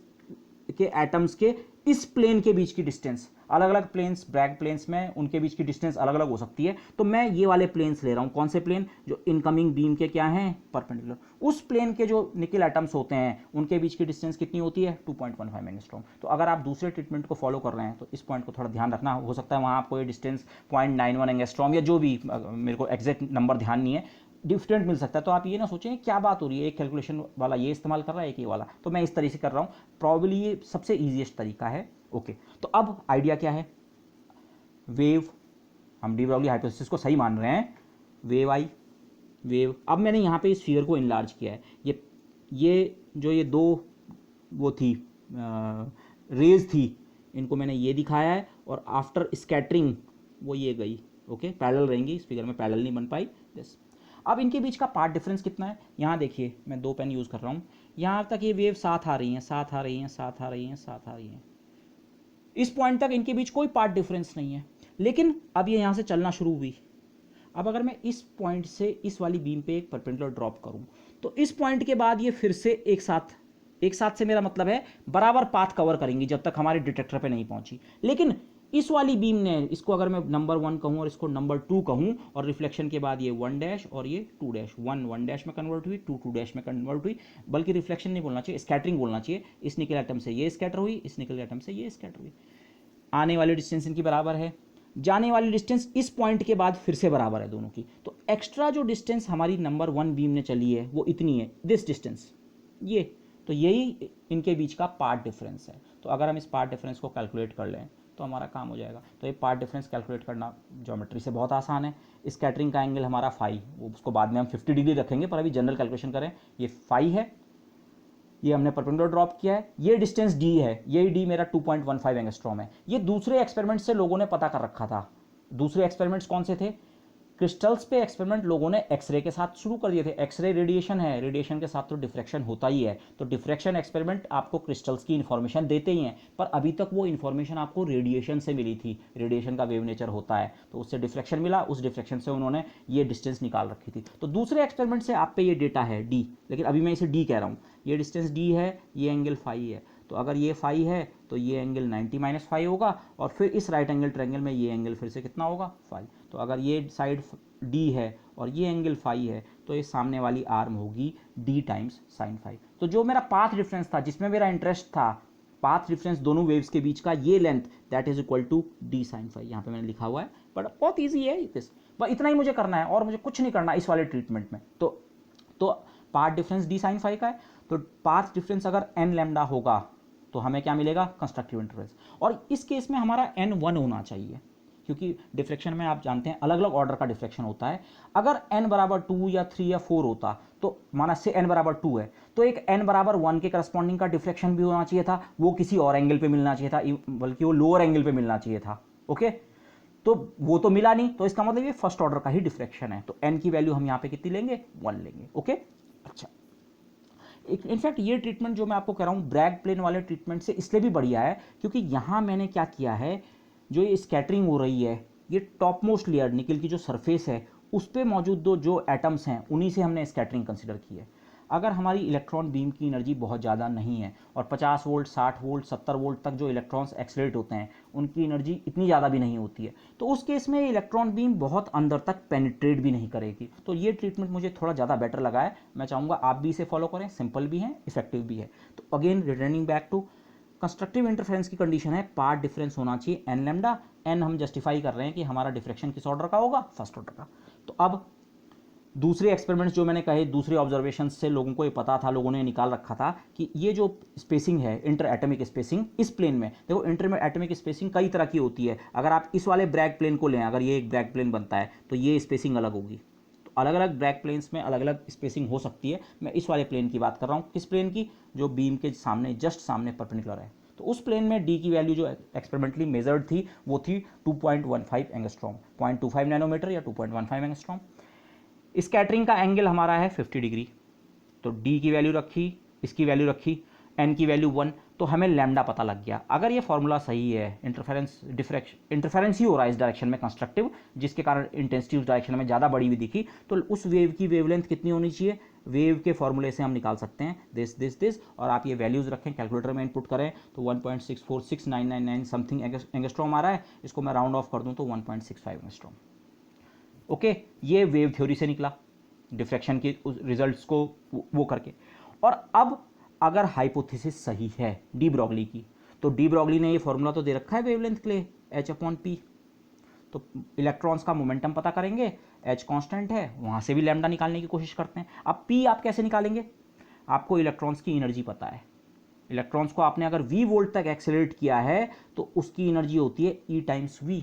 के एटम्स के इस प्लेन के बीच की डिस्टेंस। अलग अलग प्लेन्स, ब्रैग प्लेन्स में उनके बीच की डिस्टेंस अलग अलग हो सकती है, तो मैं ये वाले प्लेन्स ले रहा हूं। कौन से प्लेन, जो इनकमिंग बीम के क्या हैं, परपेंडिकुलर। उस प्लेन के जो निकल एटम्स होते हैं उनके बीच की डिस्टेंस कितनी होती है, 2.15 एंगस्ट्रॉम। तो अगर आप दूसरे ट्रीटमेंट को फॉलो कर रहे हैं तो इस पॉइंट को थोड़ा ध्यान रखना। हो सकता है वहां आपको ये डिस्टेंस 0.91 एंगस्ट्रॉम या जो भी, मेरे को एग्जैक्ट नंबर ध्यान नहीं है, डिफरेंट मिल सकता है। तो आप ये ना सोचें क्या बात हो रही है, एक कैलकुलेशन वाला ये इस्तेमाल कर रहा है, एक ये वाला, तो मैं इस तरीके से कर रहा हूँ। प्रॉब्ली ये सबसे ईजीएस्ट तरीका है। ओके, तो अब आइडिया क्या है, वेव, हम डी ब्रॉगली हाइपोथेसिस को सही मान रहे हैं, वेव आई, वेव। अब मैंने यहाँ पे इस फिगर को इनलार्ज किया है, ये जो ये दो वो थी रेज थी, इनको मैंने ये दिखाया है, और आफ्टर स्कैटरिंग वो ये गई। ओके, पैरेलल रहेंगी, इस फिगर में पैरेलल नहीं बन पाई। दिस, अब इनके बीच का पार्ट डिफरेंस कितना है, यहाँ देखिए मैं 2 पेन यूज़ कर रहा हूँ, यहाँ तक ये वेव साथ आ रही हैं, साथ आ रही हैं, साथ आ रही हैं, साथ आ रही हैं, इस पॉइंट तक इनके बीच कोई पार्ट डिफरेंस नहीं है। लेकिन अब ये यहाँ से चलना शुरू हुई। अब अगर मैं इस पॉइंट से इस वाली बीम पे एक परपेंडिकुलर ड्रॉप करूँ तो इस पॉइंट के बाद ये फिर से एक साथ से मेरा मतलब है बराबर पाथ कवर करेंगी जब तक हमारे डिटेक्टर पे नहीं पहुंची। लेकिन इस वाली बीम ने, इसको अगर मैं नंबर 1 कहूँ और इसको नंबर 2 कहूँ, और रिफ्लेक्शन के बाद ये 1 डैश और ये 2 डैश, 1 डैश में कन्वर्ट हुई, 2 डैश में कन्वर्ट हुई, बल्कि रिफ्लेक्शन नहीं बोलना चाहिए, स्कैटरिंग बोलना चाहिए। इस निकल एटम से ये स्कैटर हुई, इस निकल एटम से ये स्कैटर हुई। आने वाली डिस्टेंस इनकी बराबर है, जाने वाली डिस्टेंस इस पॉइंट के बाद फिर से बराबर है दोनों की। तो एक्स्ट्रा जो डिस्टेंस हमारी नंबर 1 बीम ने चली है वो इतनी है, दिस डिस्टेंस, ये, तो यही इनके बीच का पार्ट डिफरेंस है। तो अगर हम इस पार्ट डिफरेंस को कैलकुलेट कर लें तो हमारा काम हो जाएगा। तो ये पार्ट डिफरेंस कैलकुलेट करना ज्योमेट्री से बहुत आसान है। स्कैटरिंग का एंगल हमारा फाई, वो उसको बाद में हम 50 डिग्री रखेंगे, पर अभी जनरल कैलकुलेशन करें, ये फाई है, ये हमने परपेंडिकुलर ड्रॉप किया है, ये डिस्टेंस डी है, ये डी मेरा 2.15 एंगस्ट्रॉम है। ये दूसरे एक्सपेरिमेंट से लोगों ने पता कर रखा था। दूसरे एक्सपेरिमेंट्स कौन से थे, क्रिस्टल्स पे एक्सपेरिमेंट लोगों ने एक्सरे के साथ शुरू कर दिए थे। एक्सरे रेडिएशन है, रेडिएशन के साथ तो डिफ्रैक्शन होता ही है, तो डिफ्रैक्शन एक्सपेरिमेंट आपको क्रिस्टल्स की इन्फॉर्मेशन देते ही हैं, पर अभी तक वो इन्फॉर्मेशन आपको रेडिएशन से मिली थी। रेडिएशन का वेव नेचर होता है, तो उससे डिफ्रैक्शन मिला, उस डिफ्रैक्शन से उन्होंने ये डिस्टेंस निकाल रखी थी। तो दूसरे एक्सपेरिमेंट से आप पे ये डेटा है डी, लेकिन अभी मैं इसे डी कह रहा हूँ, ये डिस्टेंस डी है, ये एंगल फाई है। तो अगर ये फाई है तो ये एंगल 90 - फाई होगा, और फिर इस राइट एंगल ट्रायंगल में ये एंगल फिर से कितना होगा, फाई। तो अगर ये साइड डी है और ये एंगल फाई है तो ये सामने वाली आर्म होगी डी टाइम्स साइन फाई। तो जो मेरा पाथ डिफरेंस था, जिसमें मेरा इंटरेस्ट था, पाथ डिफरेंस दोनों वेव्स के बीच का, ये length, that is equal to D sine phi. यहाँ पे मैंने लिखा हुआ है, बट बहुत ईजी है दिस, बस इतना ही मुझे करना है और मुझे कुछ नहीं करना इस वाले ट्रीटमेंट में। तो path difference d sine phi का है, तो पाथ डिफरेंस अगर एन लैम्डा होगा तो हमें क्या मिलेगा, कंस्ट्रक्टिव इंटरफेरेंस। और इस केस में हमारा एन 1 होना चाहिए, क्योंकि डिफ्रेक्शन में आप जानते हैं अलग अलग ऑर्डर का डिफ्रेक्शन होता है। अगर n बराबर 2 या 3 या 4 होता, तो माना से n बराबर 2 है, तो एक n बराबर 1 के करस्पॉन्डिंग का डिफ्रेक्शन भी होना चाहिए था, वो किसी और एंगल पे मिलना चाहिए था, बल्कि वो लोअर एंगल पे मिलना चाहिए था। ओके, तो वो तो मिला नहीं, तो इसका मतलब ये फर्स्ट ऑर्डर का ही डिफ्रेक्शन है। तो n की वैल्यू हम यहाँ पे कितनी लेंगे, 1 लेंगे। ओके, अच्छा, इनफैक्ट ये ट्रीटमेंट जो मैं आपको कह रहा हूँ ब्रैग प्लेन वाले ट्रीटमेंट से इसलिए भी बढ़िया है, क्योंकि यहाँ मैंने क्या किया है, जो ये स्कैटरिंग हो रही है, ये टॉप मोस्ट लेयर निकल की जो सरफेस है उस पर मौजूद जो एटम्स हैं उन्हीं से हमने स्कैटरिंग कंसिडर की है। अगर हमारी इलेक्ट्रॉन बीम की एनर्जी बहुत ज़्यादा नहीं है और 50 वोल्ट, 60 वोल्ट, 70 वोल्ट तक जो इलेक्ट्रॉन्स एक्सलेट होते हैं उनकी एनर्जी इतनी ज़्यादा भी नहीं होती है, तो उस केस में इलेक्ट्रॉन बीम बहुत अंदर तक पेनिट्रेट भी नहीं करेगी। तो ये ट्रीटमेंट मुझे थोड़ा ज़्यादा बेटर लगा है, मैं चाहूँगा आप भी इसे फॉलो करें, सिंपल भी है, इफेक्टिव भी है। तो again returning back to constructive interference की कंडीशन है पार्ट डिफरेंस होना चाहिए एन लैम्डा। एन हम जस्टिफाई कर रहे हैं कि हमारा डिफ्रेक्शन किस ऑर्डर का होगा, फर्स्ट ऑर्डर का। तो अब दूसरे एक्सपेरिमेंट्स जो मैंने कहे, दूसरे ऑब्जर्वेशन से लोगों को ये पता था, लोगों ने निकाल रखा था कि ये जो स्पेसिंग है, इंटर एटमिक स्पेसिंग, इस प्लेन में देखो, इंटर एटमिक स्पेसिंग कई तरह की होती है। अगर आप इस वाले ब्रैग प्लेन को लें, अगर ये एक ब्रैग प्लेन बनता है तो ये स्पेसिंग अलग होगी। तो अलग अलग ब्रैग प्लेन्स में अलग अलग स्पेसिंग हो सकती है। मैं इस वाले प्लेन की बात कर रहा हूँ, किस प्लेन की, जो बीम के सामने, जस्ट सामने परपेंडिकुलर है। तो उस प्लेन में डी की वैल्यू जो एक्सपेरिमेंटली मेजर्ड थी वो थी 2.15 एंगस्ट्रॉम, 0.25 नैनोमीटर या 2.15 एंगस्ट्रॉम। स्कैटरिंग का एंगल हमारा है 50 डिग्री। तो डी की वैल्यू रखी, इसकी वैल्यू रखी, एन की वैल्यू 1, तो हमें लैम्डा पता लग गया। अगर ये फॉर्मूला सही है, इंटरफेरेंस ही हो रहा है इस डायरेक्शन में कंस्ट्रक्टिव, जिसके कारण इंटेंसिटी उस डायरेक्शन में ज़्यादा बड़ी हुई दिखी, तो उस वेव की वेवलेंथ कितनी होनी चाहिए, वेव के फॉर्मूले से हम निकाल सकते हैं दिस, और आप ये वैल्यूज़ रखें, कैलकुलेटर में इनपुट करें तो 1.646999 समथिंग एंगस्ट्रॉम आ रहा है। इसको मैं राउंड ऑफ कर दूं तो 1.65 एंगस्ट्रॉम। ओके, ये वेव थ्योरी से निकला, डिफ्रैक्शन के रिजल्ट्स को वो करके। और अब अगर हाइपोथेसिस सही है डी ब्रॉगली की, तो डी ब्रॉगली ने ये फॉर्मूला तो दे रखा है वेवलेंथ के लिए H/P। तो इलेक्ट्रॉन्स का मोमेंटम पता करेंगे, H कांस्टेंट है, वहां से भी लैम्डा निकालने की कोशिश करते हैं। अब P आप कैसे निकालेंगे, आपको इलेक्ट्रॉन्स की एनर्जी पता है। इलेक्ट्रॉन्स को आपने अगर v वोल्ट तक एक्सेलरेट किया है तो उसकी एनर्जी होती है E टाइम्स v।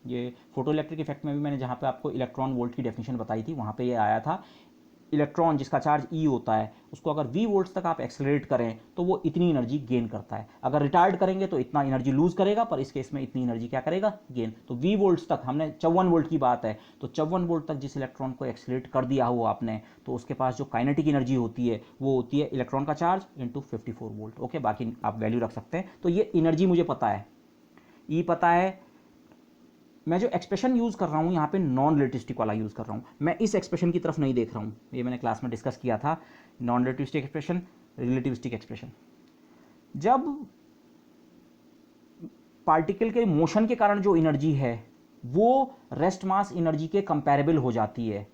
ये फोटो इलेक्ट्रिक इफेक्ट में भी मैंने जहाँ पे आपको इलेक्ट्रॉन वोल्ट की डेफिनेशन बताई थी वहाँ पे ये आया था। इलेक्ट्रॉन जिसका चार्ज E होता है उसको अगर v वोल्ट्स तक आप एक्सेलरेट करें तो वो इतनी एनर्जी गेन करता है। अगर रिटार्ड करेंगे तो इतना एनर्जी लूज करेगा, पर इस केस में इतनी एनर्जी क्या करेगा, गेन। तो v वोल्ट्स तक, हमने 54 वोल्ट की बात है, तो 54 वोल्ट तक जिस इलेक्ट्रॉन को एक्सेलरेट कर दिया हो आपने, तो उसके पास जो काइनेटिक एनर्जी होती है वो होती है इलेक्ट्रॉन का चार्ज इंटू 54 वोल्ट। ओके, बाकी आप वैल्यू रख सकते हैं। तो ये एनर्जी मुझे पता है, E पता है। मैं जो एक्सप्रेशन यूज़ कर रहा हूँ यहाँ पे नॉन रिलेटिविस्टिक वाला यूज़ कर रहा हूँ, मैं इस एक्सप्रेशन की तरफ नहीं देख रहा हूँ। ये मैंने क्लास में डिस्कस किया था, non relativistic expression, relativistic expression. जब पार्टिकल के मोशन के कारण जो एनर्जी है वो रेस्ट मास एनर्जी के कंपैरेबल हो जाती है,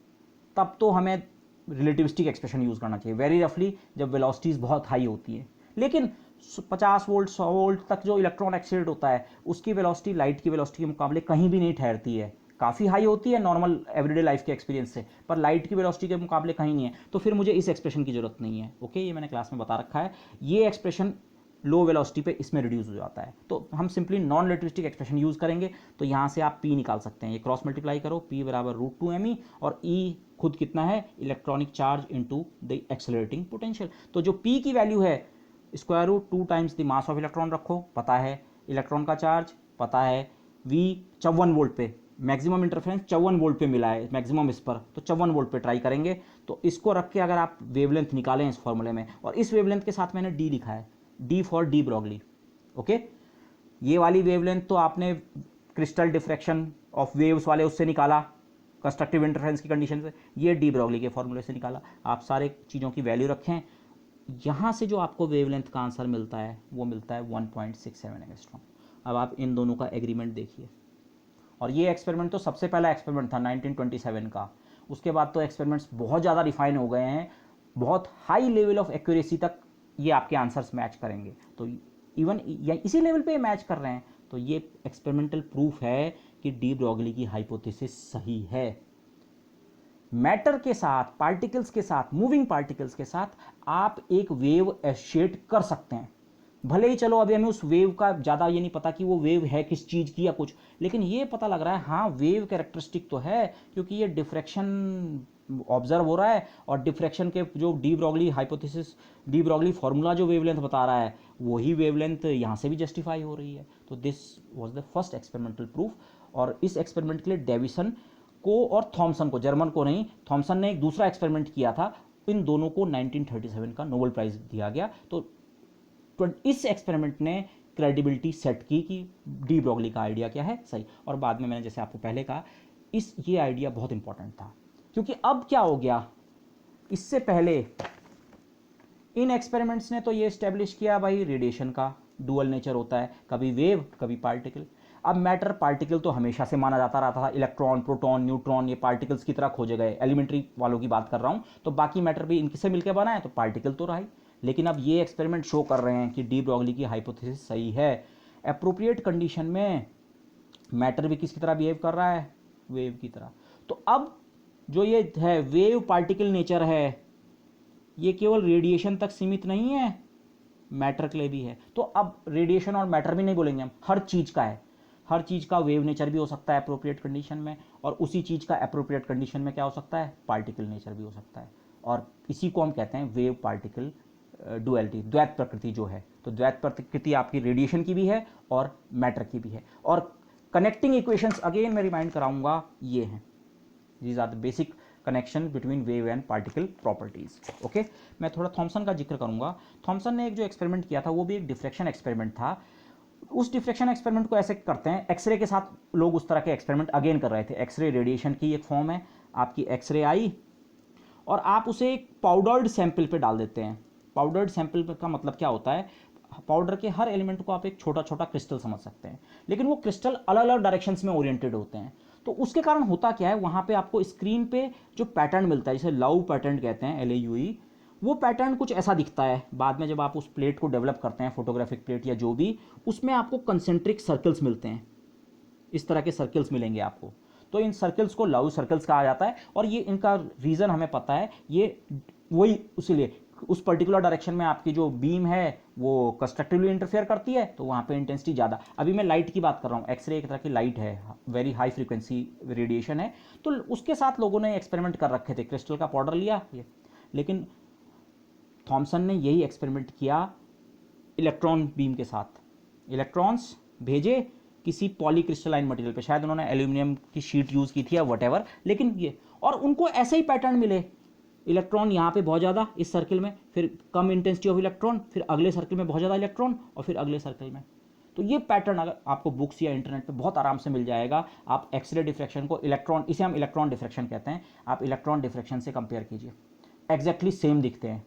तब तो हमें रिलेटिविस्टिक एक्सप्रेशन यूज़ करना चाहिए वेरी रफली, जब वेलोसिटीज़ बहुत हाई होती है। लेकिन 50 वोल्ट 100 वोल्ट तक जो इलेक्ट्रॉन एक्सीलरेट होता है उसकी वेलोसिटी लाइट की वेलोसिटी के मुकाबले कहीं भी नहीं ठहरती है, काफ़ी हाई होती है नॉर्मल एवरीडे लाइफ के एक्सपीरियंस से, पर लाइट की वेलोसिटी के मुकाबले कहीं नहीं है। तो फिर मुझे इस एक्सप्रेशन की जरूरत नहीं है। ओके, ये मैंने क्लास में बता रखा है। ये एक्सप्रेशन लो वेलोसिटी पे इसमें रिड्यूस हो जाता है, तो हम simply non relativistic expression use करेंगे। तो यहाँ से आप P निकाल सकते हैं, ये क्रॉस मल्टीप्लाई करो, P बराबर √2mE, और E खुद कितना है, electronic charge into the accelerating potential. तो जो P की वैल्यू है √2 times the mass of electron रखो, पता है, इलेक्ट्रॉन का चार्ज पता है, V 54 वोल्ट पे, मैक्सिमम इंटरफेरेंस 54 वोल्ट पे मिला है, मैक्सिमम इस पर, तो 54 वोल्ट पे ट्राई करेंगे। तो इसको रख के अगर आप वेवलेंथ निकालें इस फॉर्मूले में, और इस वेवलेंथ के साथ मैंने D लिखा है, D for de Broglie. Okay, ये वाली वेवलेंथ तो आपने क्रिस्टल डिफ्रैक्शन ऑफ वेव्स वाले उससे निकाला, कंस्ट्रक्टिव इंटरफेरेंस की कंडीशन से, ये डी ब्रॉगली के फॉर्मूले से निकाला। आप सारे चीज़ों की वैल्यू रखें, यहाँ से जो आपको वेवलेंथ का आंसर मिलता है वो मिलता है 1.67 एंगस्ट्रॉम। अब आप इन दोनों का एग्रीमेंट देखिए, और ये एक्सपेरिमेंट तो सबसे पहला एक्सपेरिमेंट था 1927 का। उसके बाद तो एक्सपेरिमेंट्स बहुत ज़्यादा रिफाइन हो गए हैं, बहुत हाई लेवल ऑफ एक्यूरेसी तक ये आपके आंसर्स मैच करेंगे। तो इवन इसी लेवल पे मैच कर रहे हैं, तो ये एक्सपेरिमेंटल प्रूफ है कि डी ब्रॉगली की हाइपोथेसिस सही है। मैटर के साथ, पार्टिकल्स के साथ, मूविंग पार्टिकल्स के साथ आप एक वेव एसोसिएट कर सकते हैं। भले ही चलो अभी हमें उस वेव का ज़्यादा ये नहीं पता कि वो वेव है किस चीज़ की या कुछ, लेकिन ये पता लग रहा है हाँ वेव कैरेक्टरिस्टिक तो है, क्योंकि ये डिफ्रैक्शन ऑब्जर्व हो रहा है, और डिफ्रैक्शन के जो de Broglie hypothesis, de Broglie formula जो वेवलेंथ बता रहा है वही वेवलेंथ यहाँ से भी जस्टिफाई हो रही है। तो this was the first experimental proof. और इस एक्सपेरिमेंट के लिए डेविसन को और थॉमसन को, जर्मन को नहीं, थॉमसन ने एक दूसरा एक्सपेरिमेंट किया था, इन दोनों को 1937 का नोबेल प्राइज दिया गया। तो इस एक्सपेरिमेंट ने क्रेडिबिलिटी सेट की कि डी ब्रॉगली का आइडिया क्या है सही। और बाद में मैंने जैसे आपको पहले कहा, ये आइडिया बहुत इंपॉर्टेंट था, क्योंकि अब क्या हो गया, इससे पहले इन एक्सपेरिमेंट्स ने तो ये स्टैब्लिश किया भाई रेडिएशन का डुअल नेचर होता है, कभी वेव कभी पार्टिकल। अब मैटर पार्टिकल तो हमेशा से माना जाता रहता था, इलेक्ट्रॉन प्रोटॉन न्यूट्रॉन ये पार्टिकल्स की तरह खोजे गए, एलिमेंट्री वालों की बात कर रहा हूँ, तो बाकी मैटर भी इनसे मिलकर बना है, तो पार्टिकल तो रहा ही। लेकिन अब ये एक्सपेरिमेंट शो कर रहे हैं कि डी ब्रॉगली की हाइपोथेसिस सही है। एप्रोप्रिएट कंडीशन में मैटर भी किसकी तरह बिहेव कर रहा है, वेव की तरह। तो अब जो ये है वेव पार्टिकल नेचर है, ये केवल रेडिएशन तक सीमित नहीं है, मैटर के लिए भी है। तो अब रेडिएशन और मैटर भी नहीं बोलेंगे हम, हर चीज़ का है, हर चीज़ का वेव नेचर भी हो सकता है एप्रोप्रिएट कंडीशन में, और उसी चीज़ का एप्रोप्रिएट कंडीशन में क्या हो सकता है, पार्टिकल नेचर भी हो सकता है। और इसी को हम कहते हैं वेव पार्टिकल डुअलिटी, द्वैत प्रकृति जो है। तो द्वैत प्रकृति आपकी रेडिएशन की भी है और मैटर की भी है। और कनेक्टिंग इक्वेशंस अगेन मैं रिमाइंड कराऊंगा, ये हैं, these are the basic connection between wave and particle properties. Okay, मैं थोड़ा थॉमसन का जिक्र करूंगा। थॉमसन ने एक जो एक्सपेरिमेंट किया था वो भी एक डिफ्रैक्शन एक्सपेरिमेंट था। उस डिफ्रैक्शन एक्सपेरिमेंट को ऐसे करते हैं, एक्सरे के साथ लोग उस तरह के एक्सपेरिमेंट अगेन कर रहे थे। एक्सरे रेडिएशन की एक फॉर्म है, आपकी एक्सरे आई और आप उसे एक पाउडर्ड सैंपल पे डाल देते हैं। पाउडर्ड सैंपल का मतलब क्या होता है, पाउडर के हर एलिमेंट को आप एक छोटा छोटा क्रिस्टल समझ सकते हैं, लेकिन वो क्रिस्टल अलग अलग डायरेक्शंस में ओरिएंटेड होते हैं। तो उसके कारण होता क्या है, वहां पे आपको स्क्रीन पे जो पैटर्न मिलता है, जिसे लाउ पैटर्न कहते हैं, LAUE, वो पैटर्न कुछ ऐसा दिखता है। बाद में जब आप उस प्लेट को डेवलप करते हैं, फोटोग्राफिक प्लेट या जो भी, उसमें आपको कंसेंट्रिक सर्कल्स मिलते हैं, इस तरह के सर्कल्स मिलेंगे आपको। तो इन सर्कल्स को लाउ सर्कल्स कहा जाता है। और ये इनका रीज़न हमें पता है, ये वही उसीलिए उस पर्टिकुलर डायरेक्शन में आपकी जो बीम है वो कंस्ट्रक्टिवली इंटरफेयर करती है, तो वहाँ पे इंटेंसिटी ज़्यादा। अभी मैं लाइट की बात कर रहा हूँ, एक्सरे एक तरह की लाइट है, वेरी हाई फ्रीक्वेंसी रेडिएशन है। तो उसके साथ लोगों ने एक्सपेरिमेंट कर रखे थे, क्रिस्टल का पाउडर लिया लेकिन थॉमसन ने यही एक्सपेरिमेंट किया इलेक्ट्रॉन बीम के साथ। इलेक्ट्रॉन्स भेजे किसी पॉलीक्रिस्टलाइन मटेरियल पे, शायद उन्होंने एल्यूमिनियम की शीट यूज़ की थी या वटेवर, लेकिन ये, और उनको ऐसे ही पैटर्न मिले। इलेक्ट्रॉन यहाँ पे बहुत ज़्यादा इस सर्किल में, फिर कम इंटेंसिटी ऑफ इलेक्ट्रॉन, फिर अगले सर्किल में बहुत ज़्यादा इलेक्ट्रॉन, और फिर अगले सर्किल में। तो ये पैटर्न अगर आपको बुक्स या इंटरनेट पे बहुत आराम से मिल जाएगा। आप एक्सरे डिफ्रैक्शन को इलेक्ट्रॉन, इसे हम इलेक्ट्रॉन डिफ्रैक्शन कहते हैं, आप इलेक्ट्रॉन डिफ्रैक्शन से कंपेयर कीजिए, एग्जैक्टली सेम दिखते हैं।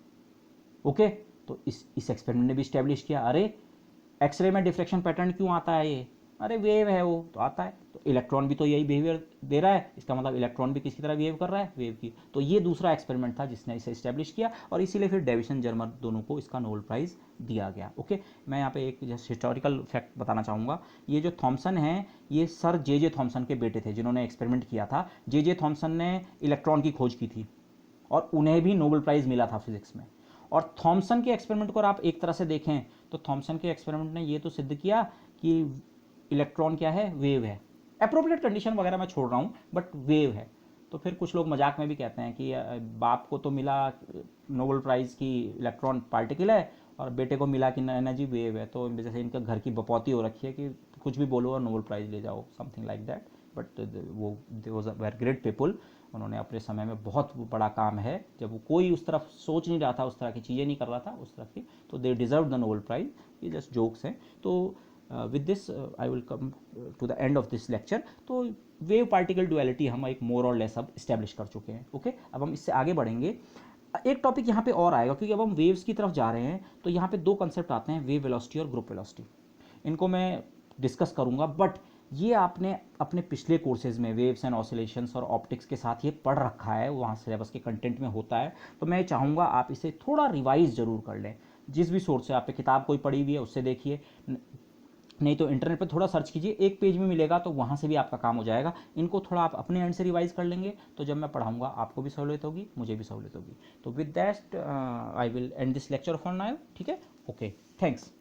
ओके, तो इस एक्सपेरिमेंट ने भी स्टैब्लिश किया, अरे एक्सरे में डिफ्रैक्शन पैटर्न क्यों आता है, ये अरे वेव है वो तो आता है। तो इलेक्ट्रॉन भी तो यही बिहेवियर दे रहा है, इसका मतलब इलेक्ट्रॉन भी किसी तरह बिहेव कर रहा है वेव की। तो ये दूसरा एक्सपेरिमेंट था जिसने इसे इस्टेब्लिश किया, और इसीलिए फिर डेविसन जर्मर दोनों को इसका नोबेल प्राइज़ दिया गया। ओके, मैं यहाँ पे एक जस्ट हिस्टोरिकल फैक्ट बताना चाहूँगा। ये जो थॉमसन है, ये सर जे थॉमसन के बेटे थे जिन्होंने एक्सपेरिमेंट किया था। जे थॉमसन ने इलेक्ट्रॉन की खोज की थी और उन्हें भी नोबेल प्राइज़ मिला था फिजिक्स में। और थॉमसन के एक्सपेरिमेंट को आप एक तरह से देखें तो थॉमसन के एक्सपेरिमेंट ने ये तो सिद्ध किया कि इलेक्ट्रॉन क्या है, वेव है। अप्रोप्रिएट कंडीशन वगैरह मैं छोड़ रहा हूँ, बट वेव है। तो फिर कुछ लोग मजाक में भी कहते हैं कि बाप को तो मिला नोबेल प्राइज़ की इलेक्ट्रॉन पार्टिकल है और बेटे को मिला कि एनर्जी वेव है। तो जैसे इनका घर की बपौती हो रखी है कि कुछ भी बोलो और नोबेल प्राइज़ ले जाओ, समथिंग लाइक दैट। बट वो they was a very great people, उन्होंने अपने समय में बहुत बड़ा काम है, जब वो कोई उस तरफ सोच नहीं रहा था, उस तरह की चीज़ें नहीं कर रहा था उस तरफ की, तो they deserve the Nobel prize. ये जस्ट जोक्स हैं। तो with this I will come to the end of this lecture. तो वेव पार्टिकल डुअलिटी हम एक मोर और लेस अब इस्टेब्लिश कर चुके हैं। ओके, अब हम इससे आगे बढ़ेंगे। एक टॉपिक यहाँ पे और आएगा, क्योंकि अब हम वेव्स की तरफ जा रहे हैं, तो यहाँ पे दो कंसेप्ट आते हैं, वेव वेलोसिटी और ग्रुप वेलोसिटी। इनको मैं डिस्कस करूँगा, बट ये आपने अपने पिछले कोर्सेज में वेव्स एंड ऑसिलेशंस और ऑप्टिक्स के साथ ये पढ़ रखा है, वहाँ सिलेबस के कंटेंट में होता है। तो मैं चाहूँगा आप इसे थोड़ा रिवाइज ज़रूर कर लें। जिस भी सोर्स से आपने किताब कोई पढ़ी हुई है उससे देखिए, नहीं तो इंटरनेट पे थोड़ा सर्च कीजिए, एक पेज में मिलेगा, तो वहाँ से भी आपका काम हो जाएगा। इनको थोड़ा आप अपने एंड से रिवाइज कर लेंगे, तो जब मैं पढ़ाऊँगा आपको भी सहूलियत होगी, मुझे भी सहूलियत होगी। तो with that I will and this lecture for now. ठीक है, ओके, थैंक्स।